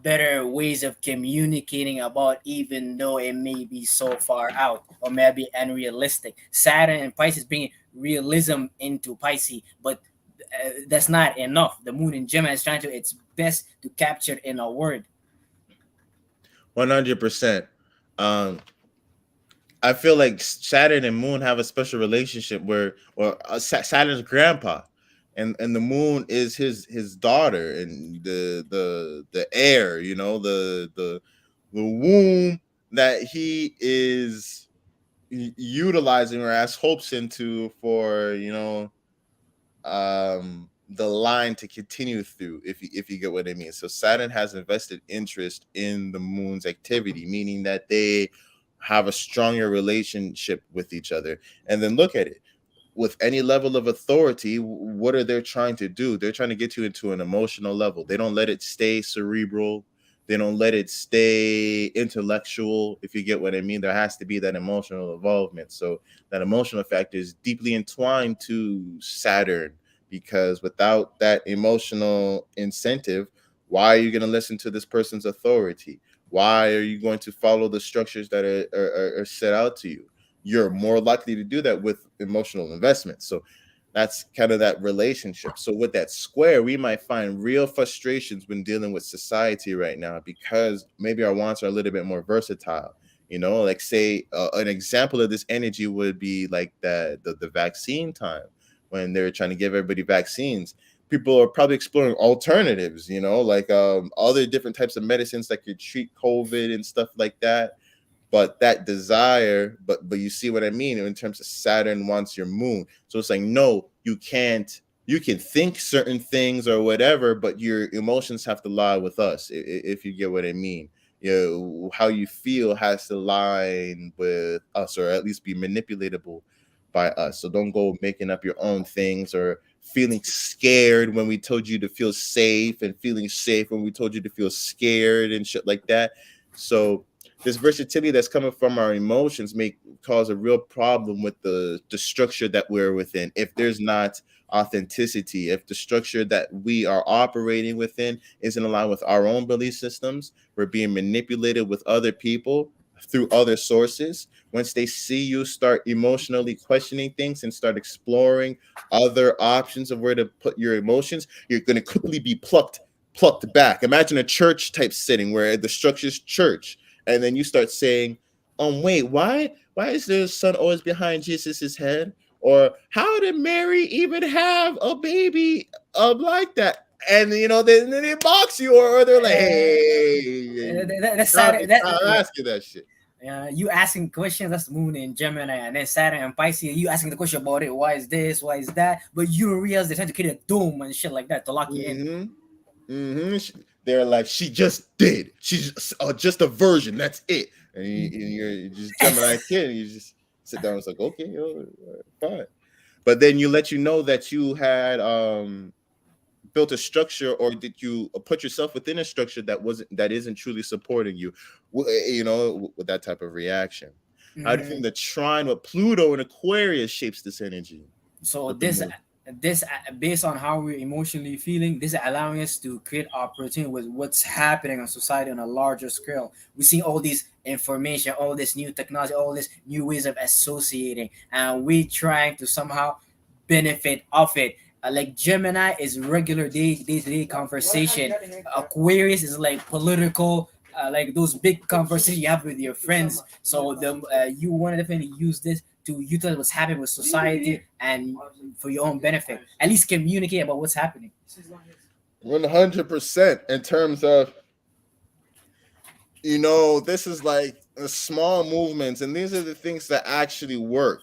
better ways of communicating about even though it may be so far out or maybe unrealistic. Saturn and Pisces bringing realism into Pisces, but that's not enough. The moon in Gemini is trying to its best to capture in a word. 100%. Um, I feel like Saturn and Moon have a special relationship where, or Saturn's grandpa, and the Moon is his daughter, and the heir. The womb that he is utilizing or has hopes into for the line to continue through, if you get what I mean. So Saturn has invested interest in the moon's activity, meaning that they have a stronger relationship with each other. And then look at it, with any level of authority, what are they trying to do? They're trying to get you into an emotional level. They don't let it stay cerebral. They don't let it stay intellectual, if you get what I mean. There has to be that emotional involvement. So that emotional factor is deeply entwined to Saturn, because without that emotional incentive, why are you going to listen to this person's authority? Why are you going to follow the structures that are set out to you? You're more likely to do that with emotional investment. So that's kind of that relationship. So with that square, we might find real frustrations when dealing with society right now, because maybe our wants are a little bit more versatile. Like say an example of this energy would be like the vaccine time, when they were trying to give everybody vaccines. People are probably exploring alternatives, like other different types of medicines that could treat COVID and stuff like that. But that desire, but you see what I mean in terms of Saturn wants your moon. So it's like, no, you can't. You can think certain things or whatever, but your emotions have to lie with us, if you get what I mean. How you feel has to line with us, or at least be manipulatable by us. So don't go making up your own things, or feeling scared when we told you to feel safe, and feeling safe when we told you to feel scared and shit like that. So this versatility that's coming from our emotions may cause a real problem with the structure that we're within. If there's not authenticity, if the structure that we are operating within isn't aligned with our own belief systems, we're being manipulated with other people through other sources. Once they see you start emotionally questioning things and start exploring other options of where to put your emotions, you're going to quickly be plucked back. Imagine a church type setting where the structure's church, and then you start saying, wait, why is the son always behind Jesus's head? Or how did Mary even have a baby like that? And then they box you, or they're like, hey, That's stop, Saturn. That stop asking that shit. you asking questions. That's Moon in Gemini, and then Saturn and Pisces. You asking the question about it. Why is this? Why is that? But you don't realize they're trying to create a dome and shit like that to lock you in. Mm-hmm. Mm-hmm. They're like, she just did. She's just a version. That's it. And you're just Gemini kid. And you just sit down and it's like, okay, fine. But then you know that you had built a structure, or did you put yourself within a structure that isn't truly supporting you, with that type of reaction. How do you Mhm. think the trine with Pluto and Aquarius shapes this energy So with the moon? this based on how we're emotionally feeling, this is allowing us to create opportunity with what's happening in society on a larger scale. We see all these information, all this new technology, all this new ways of associating, and we trying to somehow benefit of it. Like Gemini is regular day-to-day conversation. Aquarius is like political, like those big conversations you have with your friends. So you want to definitely use this to utilize what's happening with society and for your own benefit. At least communicate about what's happening. 100%. In terms of, this is like the small movements, and these are the things that actually work.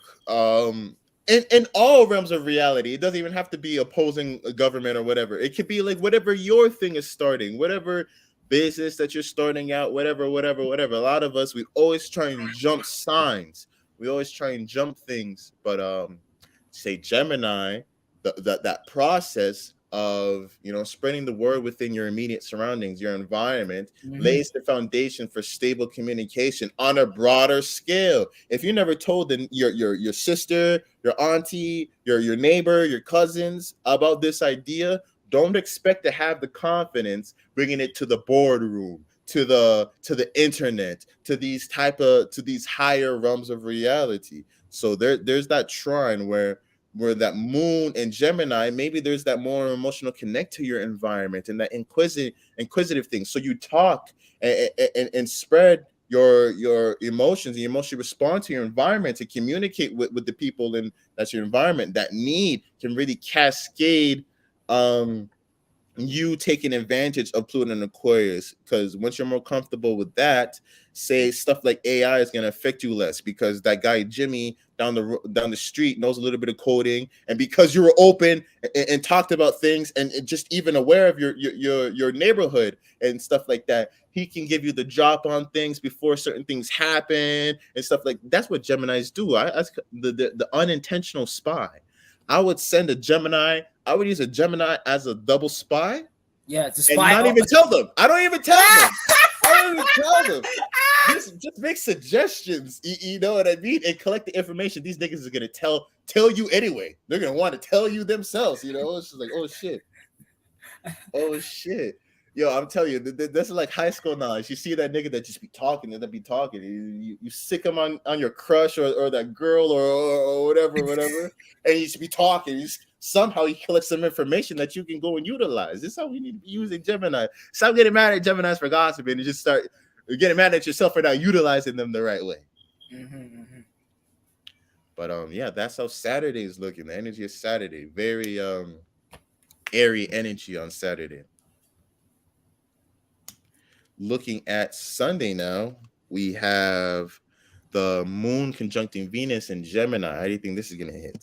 In all realms of reality, it doesn't even have to be opposing a government or whatever. It could be like whatever your thing is starting, whatever business that you're starting out, whatever. A lot of us, we always try and jump signs. We always try and jump things. But say Gemini, that process of spreading the word within your immediate surroundings, your environment, Mm-hmm. lays the foundation for stable communication on a broader scale. If you never told your sister, your auntie, your neighbor, your cousins about this idea, don't expect to have the confidence bringing it to the boardroom, to the internet, to these higher realms of reality. So there's that trine where that moon and Gemini, maybe there's that more emotional connect to your environment and that inquisitive thing. So you talk and spread your emotions, and you emotionally respond to your environment to communicate with the people in that's your environment. That need can really cascade you taking advantage of Pluto and Aquarius, because once you're more comfortable with that, say stuff like AI is going to affect you less, because that guy Jimmy down the street knows a little bit of coding, and because you were open and talked about things, and just even aware of your neighborhood and stuff like that, he can give you the drop on things before certain things happen and stuff like that's what Geminis do. The unintentional spy. I would use a Gemini as a double spy, Yeah, to and spy. not even tell them. I don't even tell them. I don't even tell them. Just make suggestions. You know what I mean? And collect the information. These niggas is gonna tell you anyway. They're gonna want to tell you themselves. You know, it's just like, oh shit, oh shit. Yo, I'm telling you, this is like high school knowledge. You see that nigga that just be talking and that be talking. You sick him on your crush or that girl or whatever, and you just be talking. Somehow he collects some information that you can go and utilize. This is how we need to be using Gemini. Stop getting mad at Geminis for gossiping and just start getting mad at yourself for not utilizing them the right way. But yeah, that's how Saturday is looking. The energy of Saturday, very airy energy on Saturday. Looking at Sunday now, we have the moon conjuncting Venus and Gemini. How do you think this is gonna hit?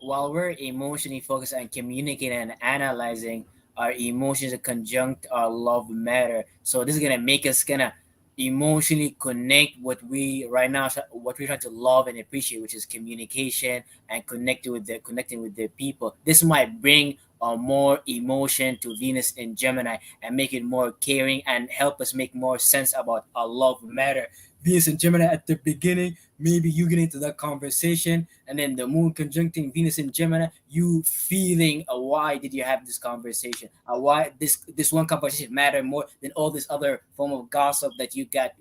While we're emotionally focused on communicating and analyzing, our emotions are conjunct our love matter. So this is gonna make us gonna emotionally connect what we right now what we're trying to love and appreciate, which is communication and connecting with the people. This might bring more emotion to Venus and Gemini and make it more caring and help us make more sense about our love matter. Venus and Gemini at the beginning, maybe you get into that conversation, and then the moon conjuncting Venus and Gemini, you feeling why did you have this conversation? Why this one conversation matter more than all this other form of gossip that you got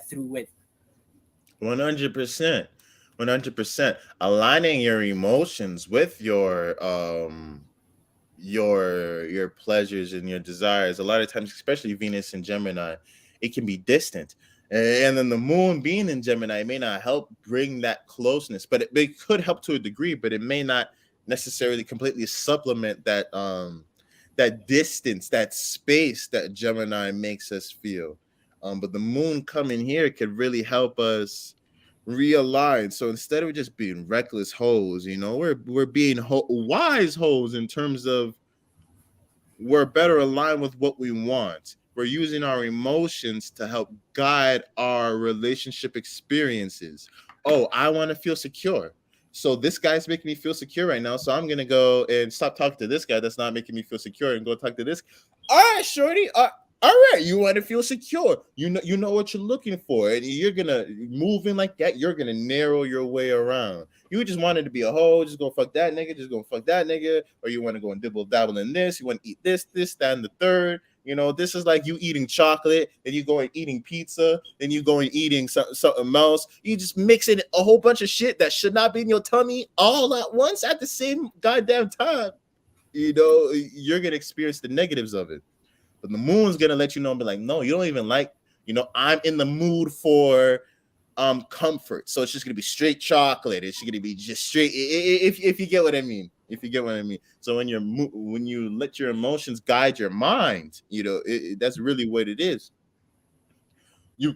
through with? 100%. 100%. Aligning your emotions with your pleasures and your desires. A lot of times, especially Venus and Gemini, it can be distant. And then the moon being in Gemini may not help bring that closeness, but it could help to a degree, but it may not necessarily completely supplement that distance, that space that Gemini makes us feel. But the moon coming here could really help us realign. So instead of just being reckless hoes, we're being wise hoes in terms of we're better aligned with what we want. We're using our emotions to help guide our relationship experiences. Oh, I want to feel secure. So this guy's making me feel secure right now. So I'm gonna go and stop talking to this guy that's not making me feel secure and go talk to this. All right, shorty. All right, you want to feel secure. You know what you're looking for, and you're gonna move in like that. You're gonna narrow your way around. You just wanted to be a hoe, just go fuck that nigga, just go fuck that nigga, or you want to go and dibble dabble in this. You want to eat this, that, and the third. This is like you eating chocolate, then you go and eating pizza, then you go and eating something else. You just mixing a whole bunch of shit that should not be in your tummy all at once at the same goddamn time. You're gonna experience the negatives of it. But the moon's gonna let you know and be like, no, you don't even like, I'm in the mood for comfort. So it's just gonna be straight chocolate. It's gonna be just straight if you get what I mean. If you get what I mean. So when you let your emotions guide your mind, that's really what it is. You're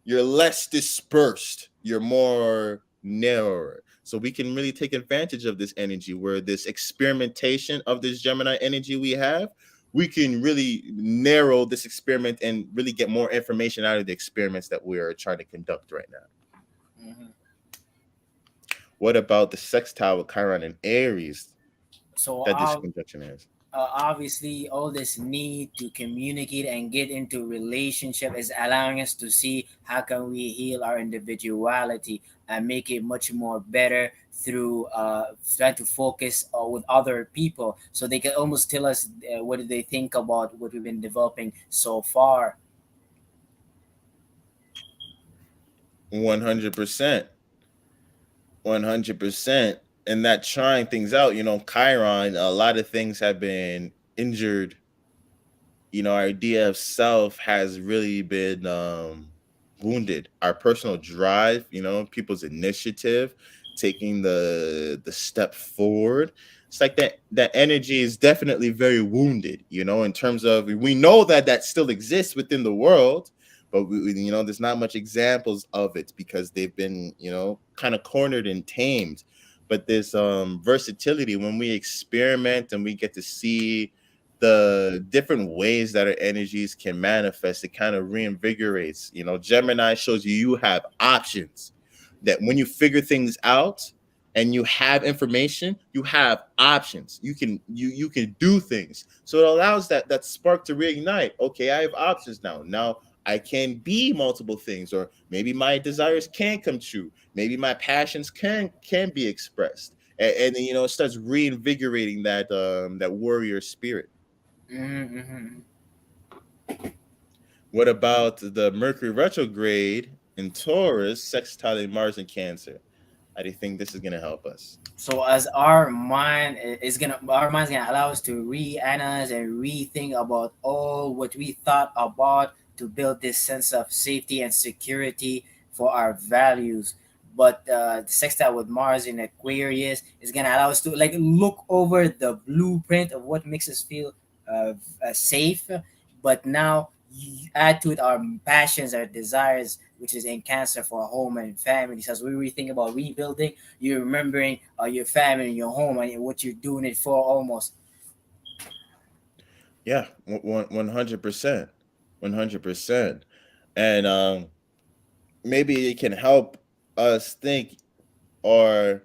less dispersed, you're more narrower. So we can really take advantage of this energy where this experimentation of this Gemini energy we can really narrow this experiment and really get more information out of the experiments that we are trying to conduct right now. Mm-hmm. What about the sextile with Chiron and Aries So that this conjunction has? obviously all this need to communicate and get into relationship is allowing us to see how can we heal our individuality and make it much more better through trying to focus with other people so they can almost tell us what do they think about what we've been developing so far. 100%. 100%. And that trying things out, Chiron, a lot of things have been injured. Our idea of self has really been wounded. Our personal drive, people's initiative, taking the step forward. It's like that energy is definitely very wounded, in terms of we know that still exists within the world, but there's not much examples of it because they've been, kind of cornered and tamed. But this versatility, when we experiment and we get to see the different ways that our energies can manifest, it kind of reinvigorates. Gemini shows you have options, that when you figure things out, and you have information, you have options. You can do things. So it allows that spark to reignite. Okay, I have options now. Now I can be multiple things, or maybe my desires can come true. Maybe my passions can be expressed, and you know, it starts reinvigorating that warrior spirit. Mm-hmm. What about the Mercury retrograde in Taurus, sextiling Mars and Cancer? How do you think this is going to help us? So as our mind's gonna allow us to reanalyze and rethink about all what we thought about to build this sense of safety and security for our values. But the sextile with Mars in Aquarius is gonna allow us to like look over the blueprint of what makes us feel safe. But now you add to it our passions, our desires, which is in Cancer for home and family. So as we rethink about rebuilding, you're remembering your family, your home, and what you're doing it for almost. Yeah, 100%, 100%, and maybe it can help us think or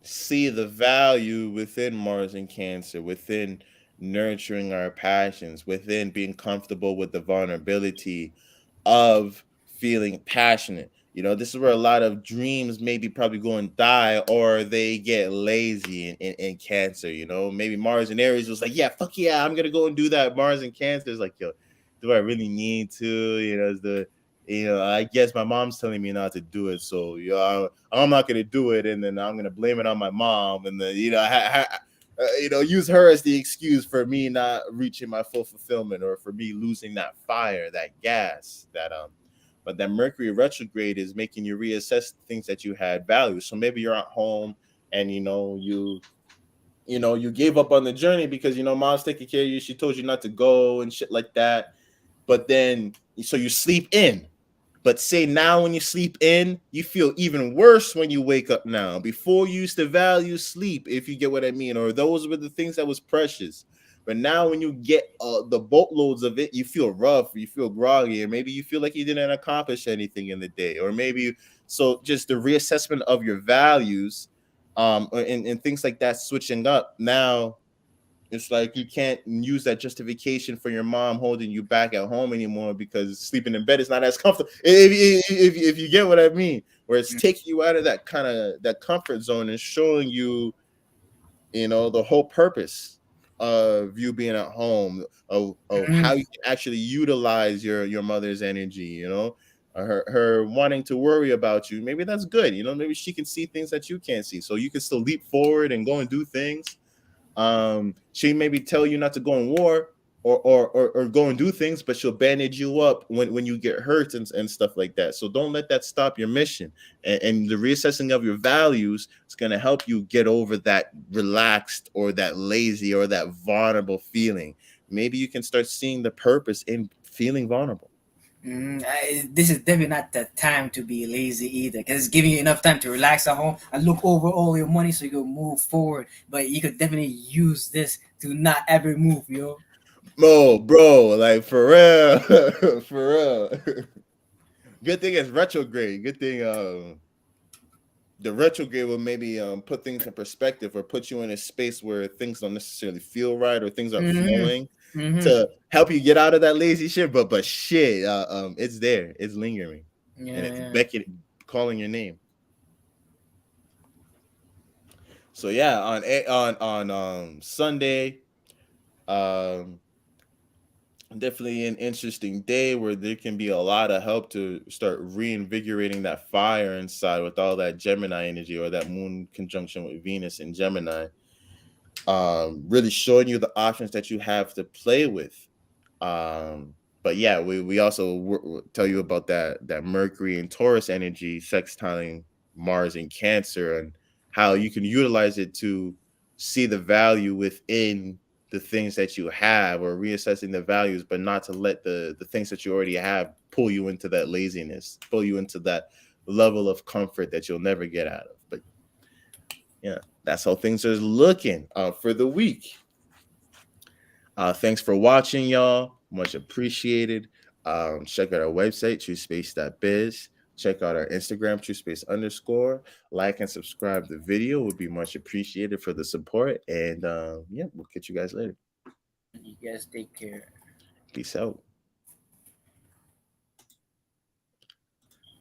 see the value within Mars and Cancer, within nurturing our passions, within being comfortable with the vulnerability of feeling passionate. You know, this is where a lot of dreams maybe probably go and die, or they get lazy in Cancer. You know, maybe Mars and Aries was like, yeah, fuck yeah, I'm gonna go and do that. Mars and Cancer is like, yo, do I really need to? You know, is the I guess my mom's telling me not to do it, so I'm not gonna do it, and then I'm gonna blame it on my mom, and then use her as the excuse for me not reaching my full fulfillment, or for me losing that fire, that gas, but that Mercury retrograde is making you reassess things that you had value. So maybe you're at home, and you gave up on the journey because mom's taking care of you. She told you not to go and shit like that. But then so you sleep in. But say now when you sleep in, you feel even worse when you wake up now. Before you used to value sleep, if you get what I mean, or those were the things that was precious. But now when you get the boatloads of it, you feel rough, you feel groggy, or maybe you feel like you didn't accomplish anything in the day, or maybe so just the reassessment of your values, and things like that switching up now. It's like you can't use that justification for your mom holding you back at home anymore because sleeping in bed is not as comfortable. If you get what I mean, where it's taking you out of that kind of that comfort zone and showing you, the whole purpose of you being at home, of how Mm-hmm. you can actually utilize your mother's energy, her wanting to worry about you. Maybe that's good. Maybe she can see things that you can't see, so you can still leap forward and go and do things. She maybe tell you not to go in war, or go and do things, but she'll bandage you up when you get hurt and stuff like that. So don't let that stop your mission. And the reassessing of your values is going to help you get over that relaxed, or that lazy, or that vulnerable feeling. Maybe you can start seeing the purpose in feeling vulnerable. This is definitely not the time to be lazy either, because it's giving you enough time to relax at home and look over all your money so you can move forward. But you could definitely use this to not ever move, yo. Oh, bro, like for real, for real. Good thing it's retrograde. Good thing the retrograde will maybe put things in perspective, or put you in a space where things don't necessarily feel right, or things aren't Mm-hmm. flowing, Mm-hmm. to help you get out of that lazy shit. But shit, it's there, it's lingering, and Yeah, it's yeah. beckoning, calling your name. So yeah, on Sunday, um, definitely an interesting day where there can be a lot of help to start reinvigorating that fire inside with all that Gemini energy, or that moon conjunction with Venus in Gemini, really showing you the options that you have to play with. But yeah, we also tell you about that Mercury and Taurus energy sextiling Mars in Cancer, and how you can utilize it to see the value within the things that you have, or reassessing the values, but not to let the things that you already have pull you into that laziness, pull you into that level of comfort that you'll never get out of. But yeah, that's how things are looking for the week. Thanks for watching, y'all. Much appreciated. Check out our website, truespace.biz. Check out our Instagram, Truspace_. Like and subscribe the video would be much appreciated for the support. And yeah, we'll catch you guys later. You guys take care. Peace out.